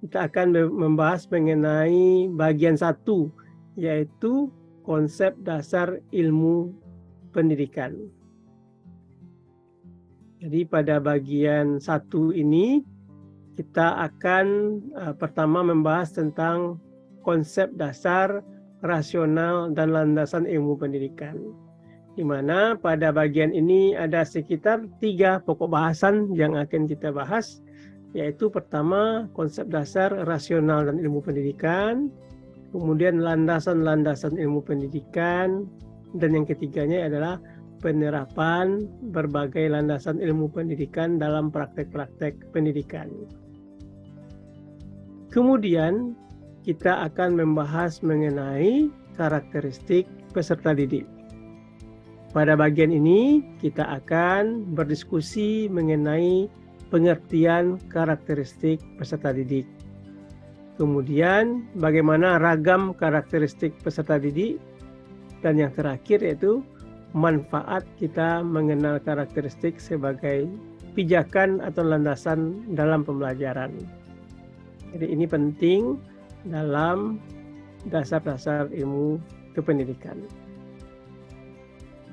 kita akan membahas mengenai bagian 1, yaitu konsep dasar ilmu pendidikan. Jadi pada bagian 1 ini kita akan pertama membahas tentang konsep dasar, rasional, dan landasan ilmu pendidikan. Di mana pada bagian ini ada sekitar 3 pokok bahasan yang akan kita bahas, yaitu pertama konsep dasar, rasional, dan ilmu pendidikan, kemudian landasan-landasan ilmu pendidikan, dan yang ketiganya adalah penerapan berbagai landasan ilmu pendidikan dalam praktek-praktek pendidikan. Kemudian kita akan membahas mengenai karakteristik peserta didik. Pada bagian ini kita akan berdiskusi mengenai pengertian karakteristik peserta didik. Kemudian bagaimana ragam karakteristik peserta didik, dan yang terakhir yaitu manfaat kita mengenal karakteristik sebagai pijakan atau landasan dalam pembelajaran. Jadi ini penting dalam dasar-dasar ilmu kependidikan.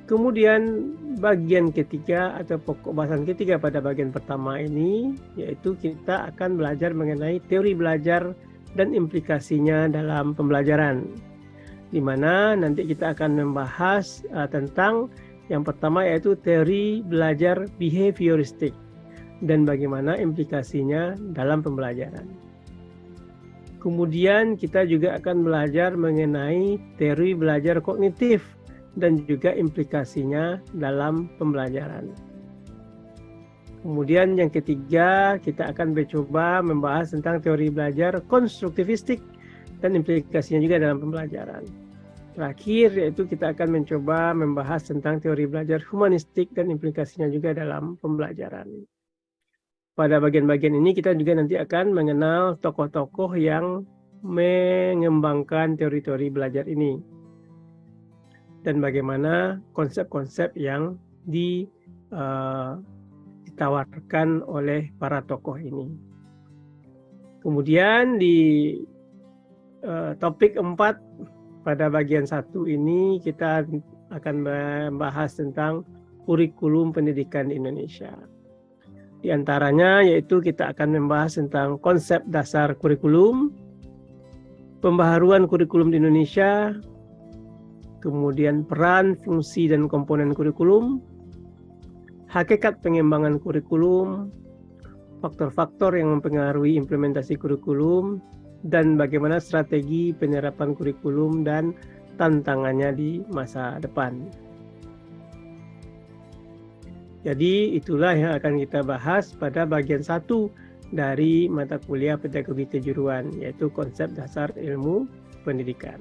Kemudian bagian ketiga atau pokok bahasan ketiga pada bagian pertama ini, yaitu kita akan belajar mengenai teori belajar dan implikasinya dalam pembelajaran, di mana nanti kita akan membahas tentang yang pertama yaitu teori belajar behavioristik dan bagaimana implikasinya dalam pembelajaran. Kemudian kita juga akan belajar mengenai teori belajar kognitif dan juga implikasinya dalam pembelajaran. Kemudian yang ketiga kita akan mencoba membahas tentang teori belajar konstruktivistik dan implikasinya juga dalam pembelajaran. Terakhir yaitu kita akan mencoba membahas tentang teori belajar humanistik dan implikasinya juga dalam pembelajaran. Pada bagian-bagian ini kita juga nanti akan mengenal tokoh-tokoh yang mengembangkan teori-teori belajar ini dan bagaimana konsep-konsep yang ditawarkan oleh para tokoh ini. Kemudian di topik 4 pada bagian 1 ini kita akan membahas tentang kurikulum pendidikan di Indonesia. Di antaranya yaitu kita akan membahas tentang konsep dasar kurikulum, pembaharuan kurikulum di Indonesia, kemudian peran, fungsi, dan komponen kurikulum, hakikat pengembangan kurikulum, faktor-faktor yang mempengaruhi implementasi kurikulum, dan bagaimana strategi penerapan kurikulum dan tantangannya di masa depan. Jadi itulah yang akan kita bahas pada bagian 1 dari mata kuliah pedagogi kejuruan, yaitu konsep dasar ilmu pendidikan.